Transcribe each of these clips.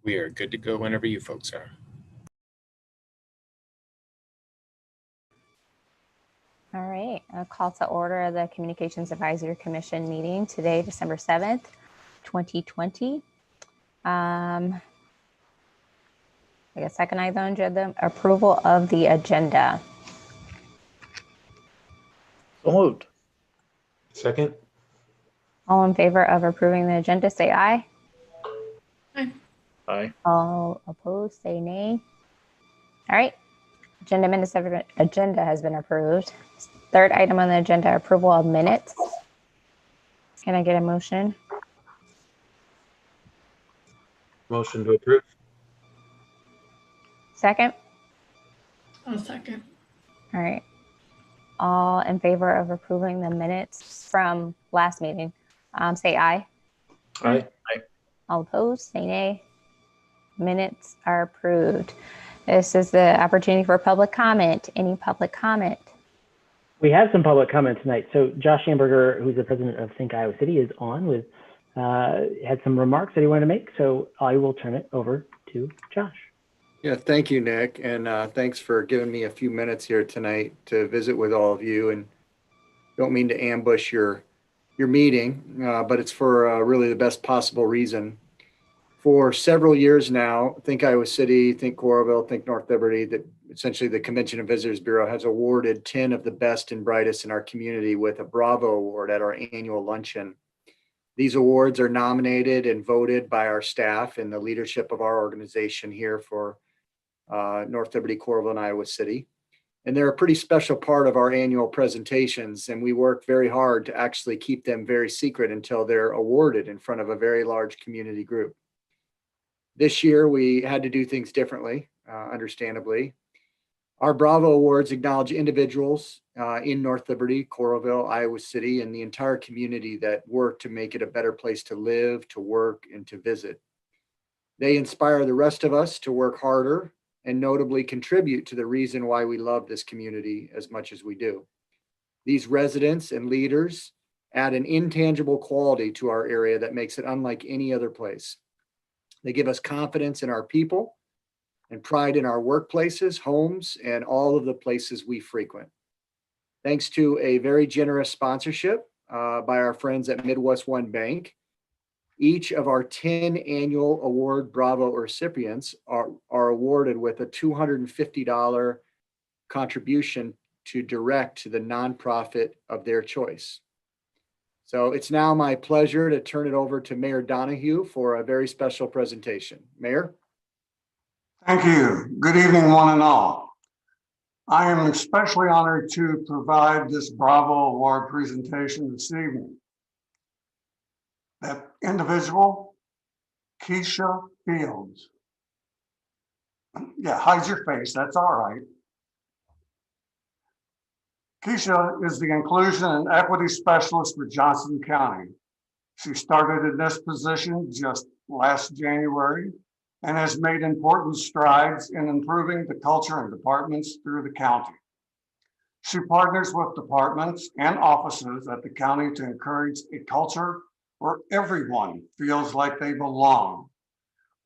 We are good to go whenever you folks are. All right, a call to order the Communications Advisory Commission meeting today, December 7th, 2020. I guess second item on the agenda, approval of the agenda. So moved. Second. All in favor of approving the agenda, say aye. Aye. All opposed, say nay. All right, agenda has been approved. Third item on the agenda, approval of minutes. Can I get a motion? Motion to approve. Second? I'll second. All right. All in favor of approving the minutes from last meeting, say aye. Aye. All opposed, say nay. Minutes are approved. This is the opportunity for public comment. Any public comment? We have some public comment tonight. So Josh Amberger, who's the president of Think Iowa City, is on with, had some remarks that he wanted to make. So I will turn it over to Josh. Yeah, thank you, Nick. And thanks for giving me a few minutes here tonight to visit with all of you. And don't mean to ambush your meeting, but it's for really the best possible reason. For several years now, Think Iowa City, Think Coralville, Think North Liberty, that essentially the Convention and Visitors Bureau has awarded 10 of the best and brightest in our community with a Bravo Award at our annual luncheon. These awards are nominated and voted by our staff and the leadership of our organization here for North Liberty, Coralville, and Iowa City. And they're a pretty special part of our annual presentations, and we work very hard to actually keep them very secret until they're awarded in front of a very large community group. This year, we had to do things differently, understandably. Our Bravo Awards acknowledge individuals in North Liberty, Coralville, Iowa City, and the entire community that work to make it a better place to live, to work, and to visit. They inspire the rest of us to work harder and notably contribute to the reason why we love this community as much as we do. These residents and leaders add an intangible quality to our area that makes it unlike any other place. They give us confidence in our people and pride in our workplaces, homes, and all of the places we frequent. Thanks to a very generous sponsorship by our friends at Midwest One Bank, each of our 10 annual award Bravo recipients are awarded with a $250 contribution to direct to the nonprofit of their choice. So it's now my pleasure to turn it over to Mayor Donahue for a very special presentation. Mayor? Thank you. Good evening, one and all. I am especially honored to provide this Bravo Award presentation this evening. That individual, Keisha Fields. Yeah, hide your face, that's all right. Keisha is the Inclusion and Equity Specialist for Johnson County. She started in this position just last January and has made important strides in improving the culture and departments through the county. She partners with departments and offices at the county to encourage a culture where everyone feels like they belong.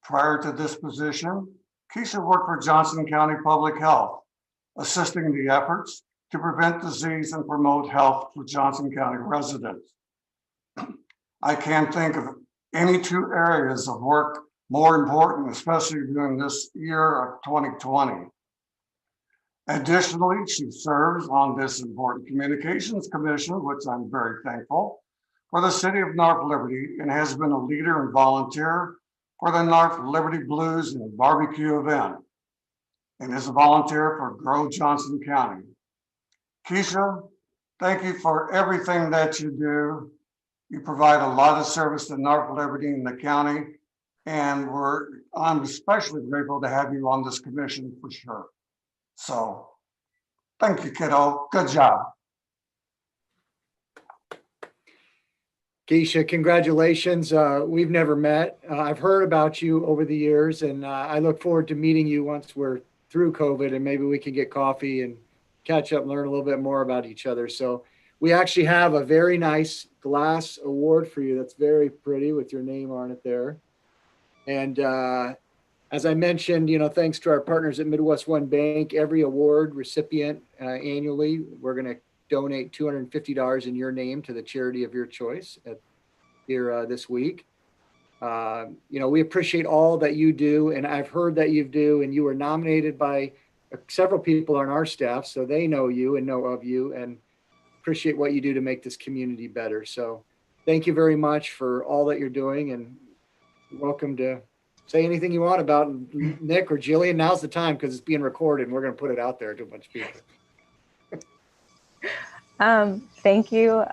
Prior to this position, Keisha worked for Johnson County Public Health, assisting the efforts to prevent disease and promote health for Johnson County residents. I can't think of any two areas of work more important, especially during this year of 2020. Additionally, she serves on this important communications commission, which I'm very thankful, for the city of North Liberty, and has been a leader and volunteer for the North Liberty Blues and Barbecue event, and is a volunteer for Grow Johnson County. Keisha, thank you for everything that you do. You provide a lot of service to North Liberty and the county, and I'm especially grateful to have you on this commission for sure. So thank you, kiddo. Good job. Keisha, congratulations. We've never met. I've heard about you over the years, and I look forward to meeting you once we're through COVID, and maybe we can get coffee and catch up and learn a little bit more about each other. So we actually have a very nice glass award for you that's very pretty with your name on it there. And As I mentioned, thanks to our partners at Midwest One Bank, every award recipient annually, we're going to donate $250 in your name to the charity of your choice here this week. We appreciate all that you do, and I've heard that you do, and you were nominated by several people on our staff, so they know you and know of you, and appreciate what you do to make this community better. So thank you very much for all that you're doing, and you're welcome to say anything you want about Nick or Jillian. Now's the time because it's being recorded and we're going to put it out there to a bunch of people. Thank you.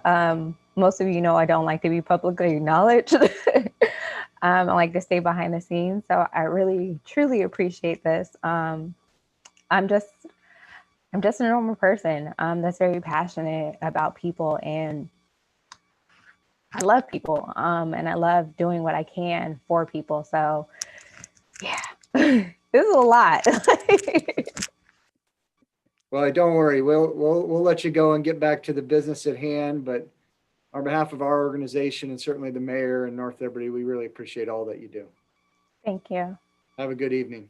Most of you know I don't like to be publicly acknowledged. I like to stay behind the scenes. So I really, truly appreciate this. I'm just a normal person that's very passionate about people, and I love people, and I love doing what I can for people. So yeah, this is a lot. Well, don't worry. We'll let you go and get back to the business at hand. But on behalf of our organization and certainly the mayor and North Liberty, we really appreciate all that you do. Thank you. Have a good evening.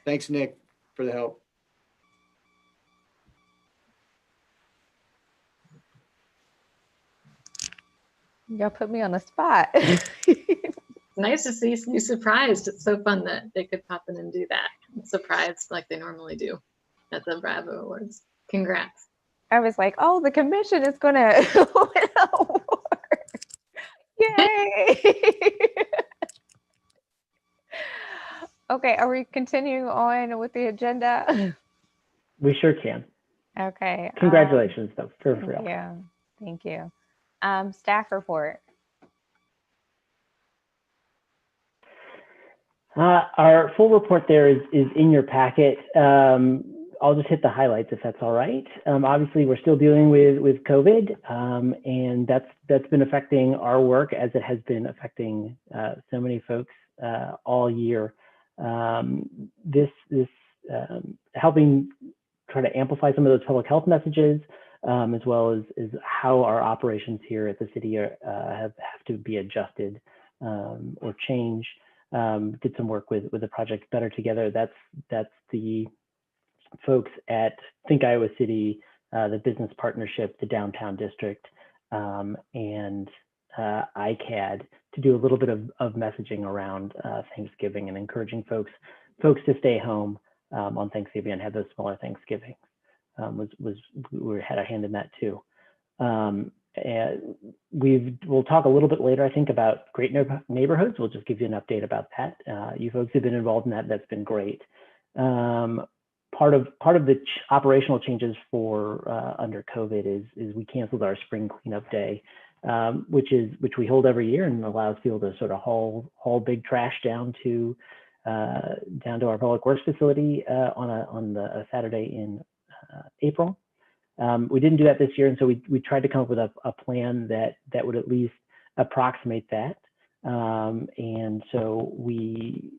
Thanks, Nick, for the help. Y'all put me on the spot. It's nice to see you surprised. It's so fun that they could pop in and do that. Surprised like they normally do at the Bravo Awards. Congrats. I was like, oh, the commission is going to win an award. Yay. Okay, are we continuing on with the agenda? We sure can. Okay. Congratulations, though, for real. Thank you. Thank you. Staff report. Our full report there is in your packet. I'll just hit the highlights if that's all right. Obviously, we're still dealing with COVID, and that's been affecting our work as it has been affecting so many folks all year. This helping try to amplify some of those public health messages, as well as how our operations here at the city have to be adjusted or change. Did some work with the project Better Together. That's the folks at Think Iowa City, the business partnership, the downtown district, and ICAD to do a little bit of messaging around Thanksgiving and encouraging folks to stay home on Thanksgiving and have those smaller Thanksgivings. We had a hand in that too. And we'll talk a little bit later, I think, about great neighborhoods. We'll just give you an update about that. You folks have been involved in that. That's been great. Part of the operational changes for under COVID is we canceled our spring cleanup day, which we hold every year and allows people to sort of haul big trash down to our public works facility on a Saturday in April. We didn't do that this year, and so we tried to come up with a plan that would at least approximate that. And so we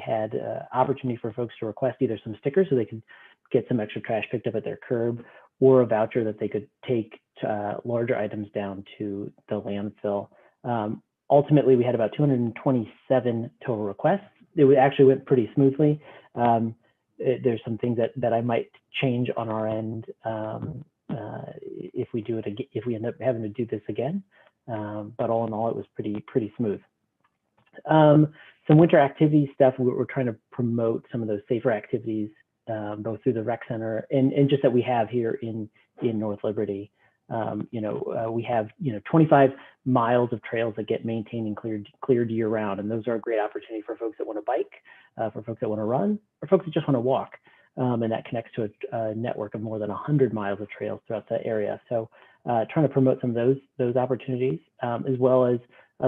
had opportunity for folks to request either some stickers so they could get some extra trash picked up at their curb, or a voucher that they could take larger items down to the landfill. Ultimately, we had about 227 total requests. It actually went pretty smoothly. There's some things that I might change on our end if we do it again, if we end up having to do this again. But all in all, it was pretty smooth. Some winter activity stuff. We're trying to promote some of those safer activities, both through the rec center and just that we have here in North Liberty. We have 25 miles of trails that get maintained and cleared year round, and those are a great opportunity for folks that want to bike, for folks that want to run, or folks that just want to walk. And that connects to a network of more than 100 miles of trails throughout the area. So trying to promote some of those opportunities, as well as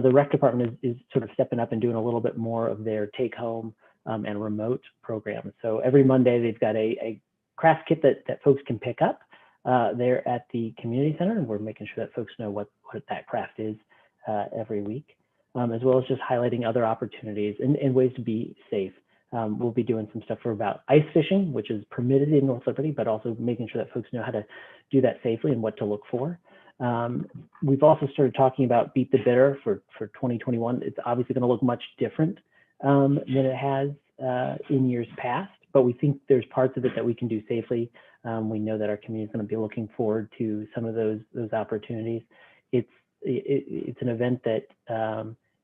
the rec department is sort of stepping up and doing a little bit more of their take home and remote programs. So every Monday they've got a craft kit that folks can pick up there at the community center, and we're making sure that folks know what that craft is every week, as well as just highlighting other opportunities and ways to be safe. We'll be doing some stuff about ice fishing, which is permitted in North Liberty, but also making sure that folks know how to do that safely and what to look for. We've also started talking about Beat the Bitter for 2021. It's obviously going to look much different than it has in years past, but we think there's parts of it that we can do safely. We know that our community is going to be looking forward to some of those opportunities. It's an event that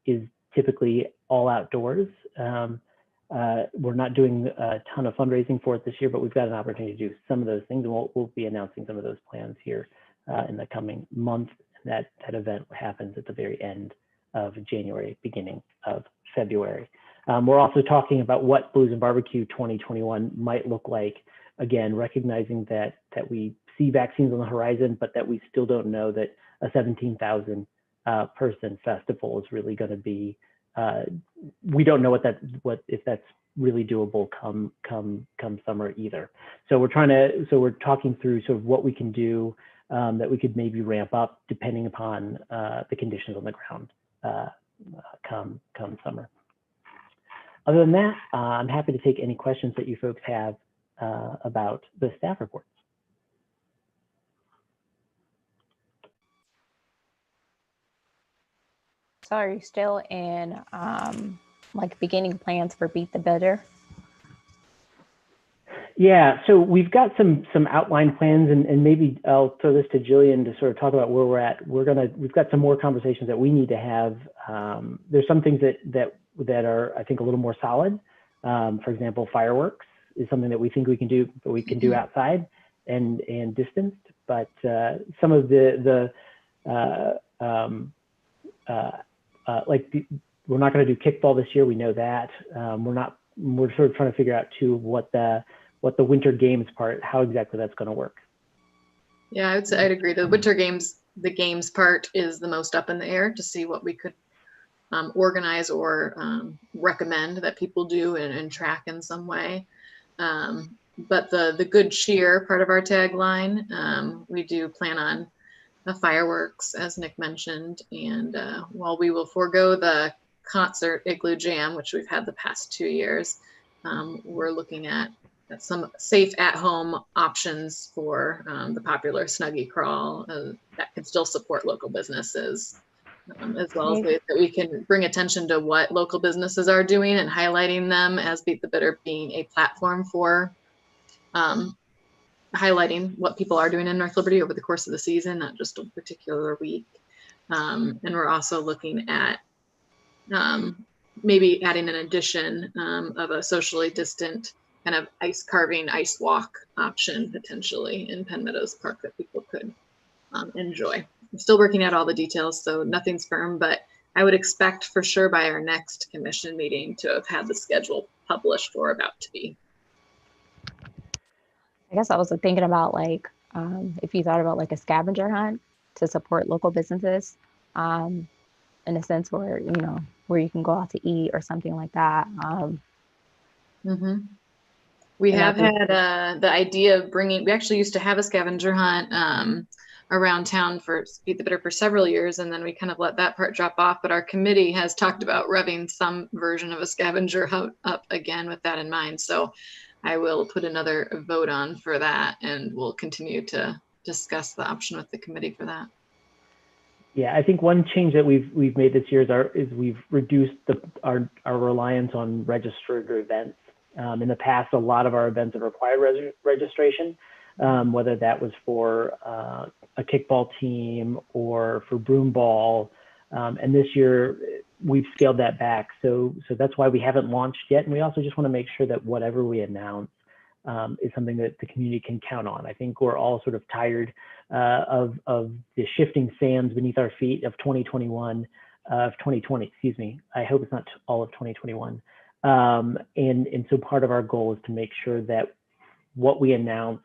is typically all outdoors. We're not doing a ton of fundraising for it this year, but we've got an opportunity to do some of those things, and we'll be announcing some of those plans here in the coming month. That event happens at the very end of January, beginning of February. We're also talking about what Blues and Barbecue 2021 might look like. Again, recognizing that we see vaccines on the horizon, but that we still don't know that a 17,000 person festival is really going to be. We don't know if that's really doable come summer either. So we're talking through sort of what we can do that we could maybe ramp up depending upon the conditions on the ground come summer. Other than that, I'm happy to take any questions that you folks have about the staff reports. So are you still in like beginning plans for Beat the Bitter? Yeah, so we've got some outline plans, and maybe I'll throw this to Jillian to sort of talk about where we're at. We've got some more conversations that we need to have. There's some things that are, I think, a little more solid. For example, fireworks is something that we think we can do, but we can do outside and distanced. But some of we're not going to do kickball this year. We know that. We're sort of trying to figure out too what the winter games part, how exactly that's going to work. Yeah, I'd agree. The winter games, the games part is the most up in the air to see what we could organize or recommend that people do and track in some way. But the good cheer part of our tagline, we do plan on the fireworks, as Nick mentioned, and while we will forego the concert Igloo Jam, which we've had the past 2 years, we're looking at some safe at-home options for the popular Snuggie Crawl that can still support local businesses, as well as ways that we can bring attention to what local businesses are doing and highlighting them, as Beat the Bitter being a platform for highlighting what people are doing in North Liberty over the course of the season, not just a particular week. And we're also looking at maybe adding an addition of a socially distant kind of ice carving, ice walk option potentially in Penn Meadows Park that people could enjoy. I'm still working out all the details, so nothing's firm, but I would expect for sure by our next commission meeting to have had the schedule published or about to be. I guess I was thinking about like if you thought about like a scavenger hunt to support local businesses, in a sense where where you can go out to eat or something like that. We have had the idea of bringing. We actually used to have a scavenger hunt around town for Beat the Bitter for several years, and then we kind of let that part drop off. But our committee has talked about revving some version of a scavenger hunt up again with that in mind. So I will put another vote on for that, and we'll continue to discuss the option with the committee for that. Yeah, I think one change that we've made this year is we've reduced our reliance on registered events. In the past, a lot of our events have required registration, whether that was for a kickball team or for broom ball. And this year we've scaled that back. So that's why we haven't launched yet. And we also just want to make sure that whatever we announce is something that the community can count on. I think we're all sort of tired of the shifting sands beneath our feet of 2020, excuse me. I hope it's not all of 2021. And so part of our goal is to make sure that what we announce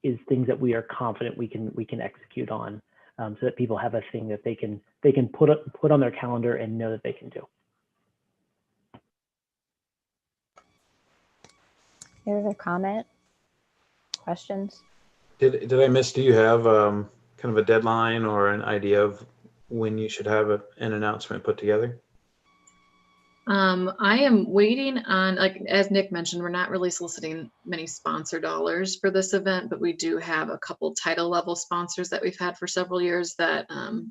is things that we are confident we can execute on, so that people have a thing that they can put on their calendar and know that they can do. Any other comment? Questions? Did I miss? Do you have kind of a deadline or an idea of when you should have an announcement put together? I am waiting on, like, as Nick mentioned, we're not really soliciting many sponsor dollars for this event, but we do have a couple title level sponsors that we've had for several years that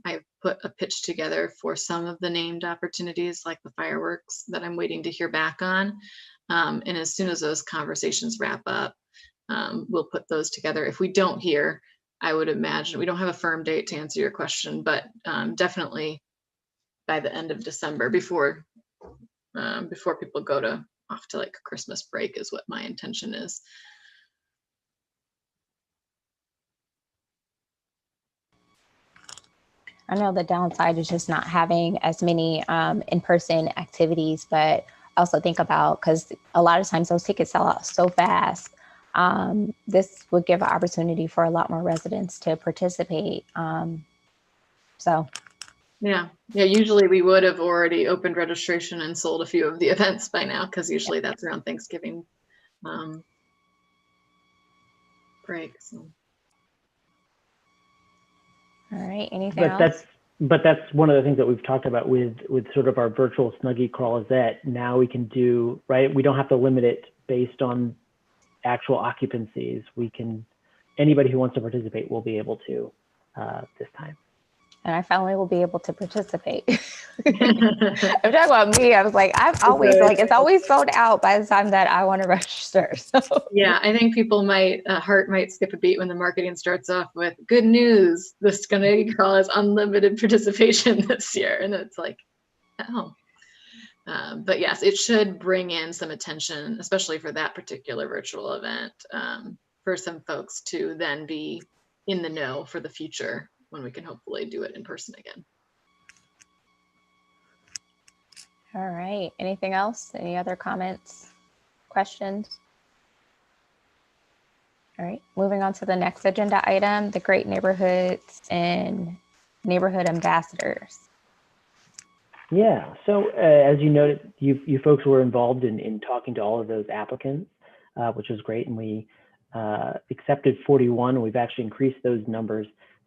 I've put a pitch together for some of the named opportunities, like the fireworks, that I'm waiting to hear back on. And as soon as those conversations wrap up, we'll put those together. If we don't hear, I would imagine, we don't have a firm date to answer your question, but definitely by the end of December, before people go off to like Christmas break is what my intention is. I know the downside is just not having as many in-person activities, but also think about, because a lot of times those tickets sell out so fast. This would give an opportunity for a lot more residents to participate. So Yeah, usually we would have already opened registration and sold a few of the events by now, because usually that's around Thanksgiving break. So. All right, anything else? But that's one of the things that we've talked about with sort of our virtual Snuggie Crawl, is that now we can do, right? We don't have to limit it based on actual occupancies. Anybody who wants to participate will be able to this time. And I finally will be able to participate. I'm talking about me. I was like, I've always it's always sold out by the time that I want to register. So yeah, I think people heart might skip a beat when the marketing starts off with good news. The Snuggie Crawl is unlimited participation this year, and it's like, oh. But yes, it should bring in some attention, especially for that particular virtual event, for some folks to then be in the know for the future when we can hopefully do it in person again. all right, anything else? Any other comments, questions? All right, moving on to the next agenda item, the Great Neighborhoods and Neighborhood Ambassadors. Yeah, so as you noted, you folks were involved in talking to all of those applicants, which was great, and we accepted 41. We've actually increased those numbers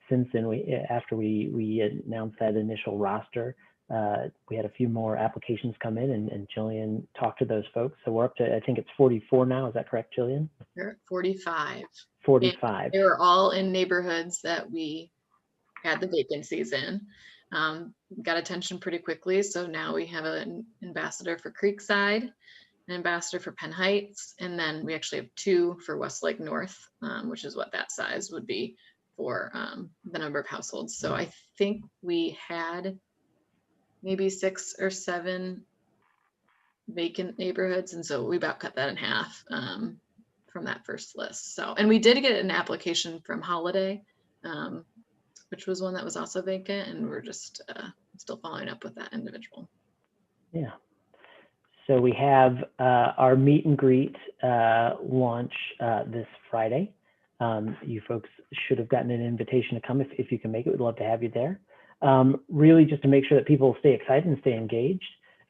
since then. After we announced that initial roster, we had a few more applications come in, and Jillian talked to those folks. So we're up to, I think it's 44 now. Is that correct, Jillian? We're at 45. 45. They were all in neighborhoods that we had the vacancies in. Got attention pretty quickly. So now we have an ambassador for Creekside, an ambassador for Penn Heights, and then we actually have 2 for Westlake North, which is what that size would be for the number of households. So I think we had maybe 6 or 7 vacant neighborhoods, and so we about cut that in half from that first list. So, and we did get an application from Holiday, which was one that was also vacant, and we're just still following up with that individual. Yeah. So we have our meet and greet launch this Friday. You folks should have gotten an invitation to come if you can make it. We'd love to have you there. Really just to make sure that people stay excited and stay engaged.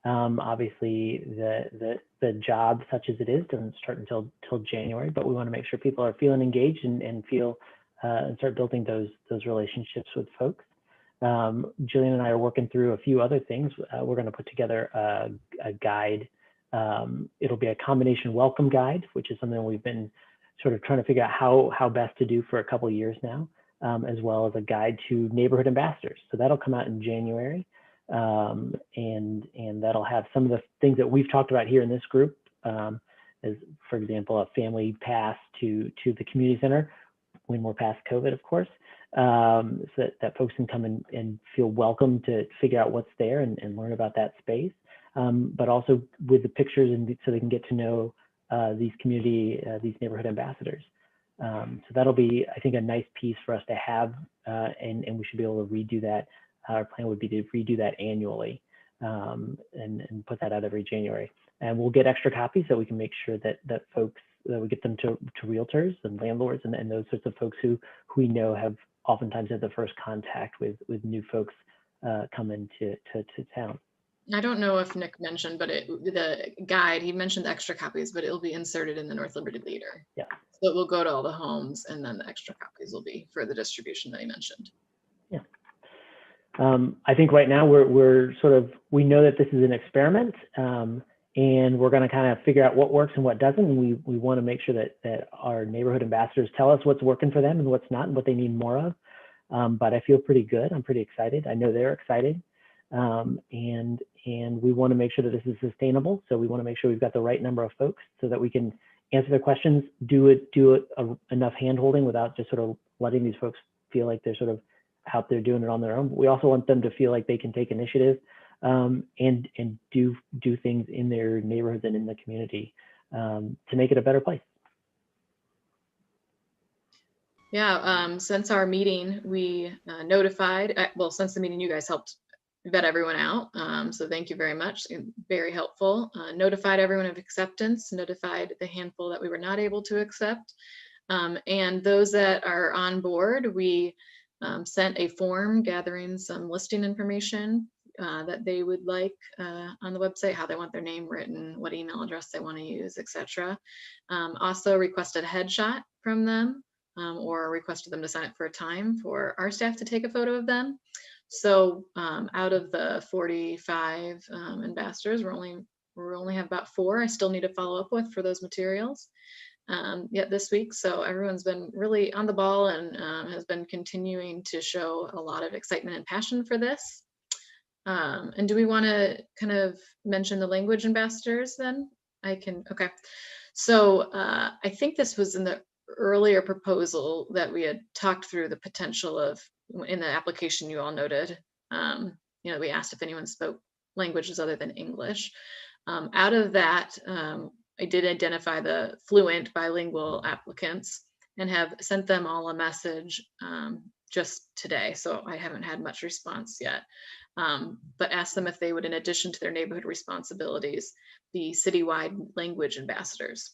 Obviously the job, such as it is, doesn't start until January, but we want to make sure people are feeling engaged and feel and start building those relationships with folks. Jillian and I are working through a few other things. We're going to put together a guide. It'll be a combination welcome guide, which is something we've been sort of trying to figure out how best to do for a couple of years now, as well as a guide to neighborhood ambassadors. So that'll come out in January, and that'll have some of the things that we've talked about here in this group, as for example, a family pass to the community center when we're past COVID, of course, so that folks can come and feel welcome to figure out what's there and learn about that space, but also with the pictures, and so they can get to know these neighborhood ambassadors. So that'll be, I think, a nice piece for us to have, and we should be able to redo that. Our plan would be to redo that annually, and put that out every January. And we'll get extra copies so we can make sure that folks, that we get them to realtors and landlords and those sorts of folks who we know have oftentimes had the first contact with new folks coming to town. I don't know if Nick mentioned, but the guide, he mentioned extra copies, but it'll be inserted in the North Liberty Leader. Yeah. So it will go to all the homes, and then the extra copies will be for the distribution that he mentioned. Yeah. I think right now we're sort of, we know that this is an experiment, and we're going to kind of figure out what works and what doesn't. And we want to make sure that our neighborhood ambassadors tell us what's working for them and what's not and what they need more of. But I feel pretty good. I'm pretty excited. I know they're excited. And we want to make sure that this is sustainable. So we want to make sure we've got the right number of folks so that we can answer their questions, do it enough hand-holding without just sort of letting these folks feel like they're sort of out there doing it on their own. But we also want them to feel like they can take initiative and do things in their neighborhoods and in the community to make it a better place. Yeah, since our meeting, we notified, well, since the meeting, you guys helped vet everyone out. So thank you very much. Very helpful. Notified everyone of acceptance, notified the handful that we were not able to accept. And those that are on board, we sent a form gathering some listing information that they would like on the website, how they want their name written, what email address they want to use, etc. Also requested a headshot from them, or requested them to sign up for a time for our staff to take a photo of them. So out of the 45 ambassadors, we only have about 4 I still need to follow up with for those materials yet this week. So everyone's been really on the ball and has been continuing to show a lot of excitement and passion for this. And do we want to kind of mention the language ambassadors then? I can, okay. So I think this was in the earlier proposal that we had talked through the potential of, in the application you all noted, you know, we asked if anyone spoke languages other than English. Out of that, I did identify the fluent bilingual applicants and have sent them all a message just today. So I haven't had much response yet, but asked them if they would, in addition to their neighborhood responsibilities, be citywide language ambassadors.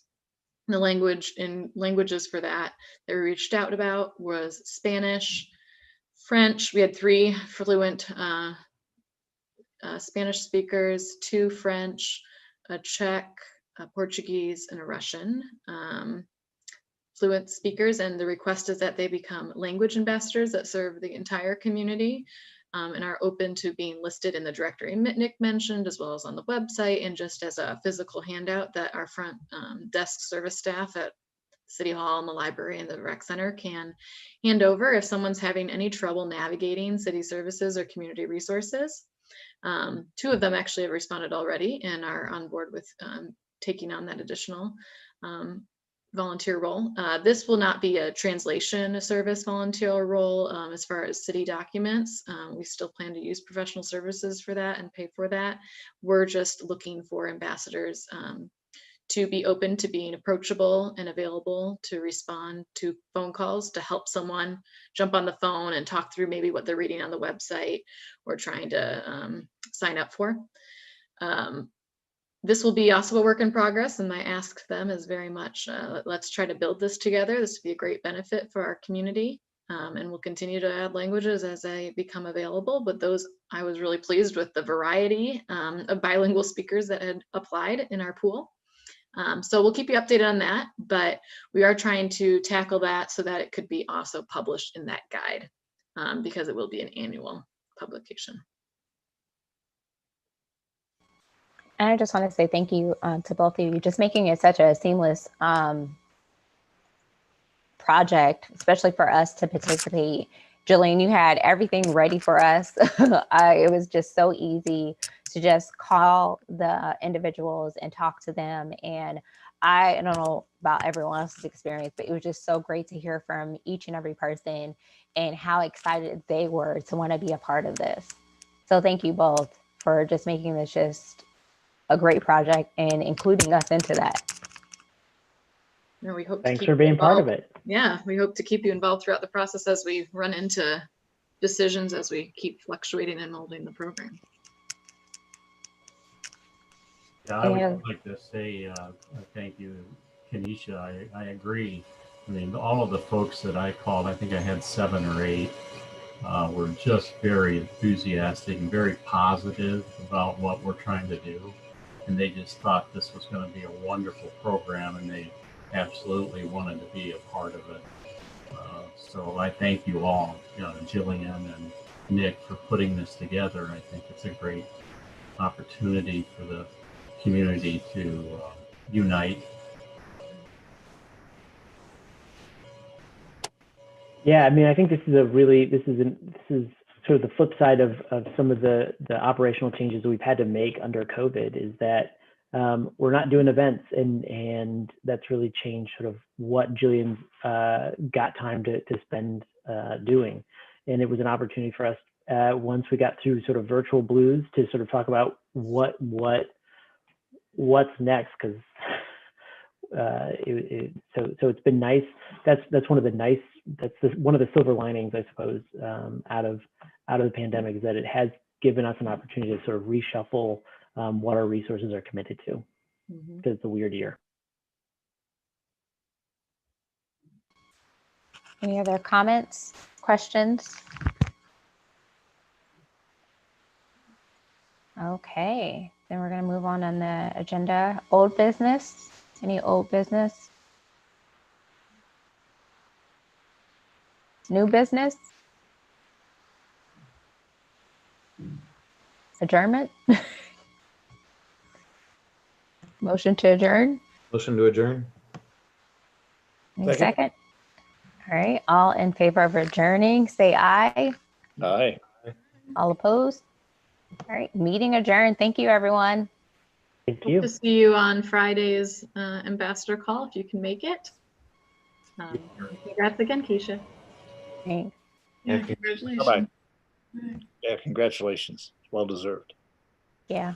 The languages for that we reached out about was Spanish, French. We had 3 fluent Spanish speakers, 2 French, a Czech, a Portuguese, and a Russian fluent speakers. And the request is that they become language ambassadors that serve the entire community and are open to being listed in the directory Nick mentioned, as well as on the website, and just as a physical handout that our front desk service staff at City Hall and the library and the rec center can hand over if someone's having any trouble navigating city services or community resources. 2 of them actually have responded already and are on board with taking on that additional volunteer role. This will not be a translation service volunteer role as far as city documents. We still plan to use professional services for that and pay for that. We're just looking for ambassadors to be open to being approachable and available to respond to phone calls, to help someone jump on the phone and talk through maybe what they're reading on the website or trying to sign up for. This will be also a work in progress, and my ask them is very much, let's try to build this together. This would be a great benefit for our community, and we'll continue to add languages as they become available. But those, I was really pleased with the variety of bilingual speakers that had applied in our pool. So we'll keep you updated on that, but we are trying to tackle that so that it could be also published in that guide because it will be an annual publication. And I just want to say thank you to both of you, just making it such a seamless project, especially for us to participate. Jillian, you had everything ready for us. It was just so easy to just call the individuals and talk to them. And I don't know about everyone else's experience, but it was just so great to hear from each and every person and how excited they were to want to be a part of this. So thank you both for just making this just a great project and including us into that. No, we hope. Thanks for being part of it. Yeah, we hope to keep you involved throughout the process as we run into decisions as we keep fluctuating and molding the program. Yeah, I would like to say thank you, Kenesha. I agree. I mean, all of the folks that I called, I think I had 7 or 8, were just very enthusiastic and very positive about what we're trying to do. And they just thought this was going to be a wonderful program, and they absolutely wanted to be a part of it. So I thank you all, Jillian and Nick for putting this together. I think it's a great opportunity for the community to unite. Yeah, I mean, I think this is sort of the flip side of some of the operational changes that we've had to make under COVID, is that we're not doing events, and that's really changed sort of what Jillian got time to spend doing. And it was an opportunity for us once we got through sort of virtual blues to sort of talk about what's next, because so it's been nice. That's one of the silver linings, I suppose, out of the pandemic, is that it has given us an opportunity to sort of reshuffle what our resources are committed to, because it's a weird year. Any other comments, questions? Okay, then we're going to move on the agenda. Old business. Any old business? New business? Adjournment? Motion to adjourn? Motion to adjourn. Any second? All right, all in favor of adjourning, say aye. Aye. All opposed? All right, meeting adjourned. Thank you, everyone. Thank Hope you. to see you on Friday's ambassador call if you can make it. Congrats again, Keisha. Thanks. Yeah, Yeah, congratulations. Bye-bye. Yeah, congratulations. Well deserved. Yeah.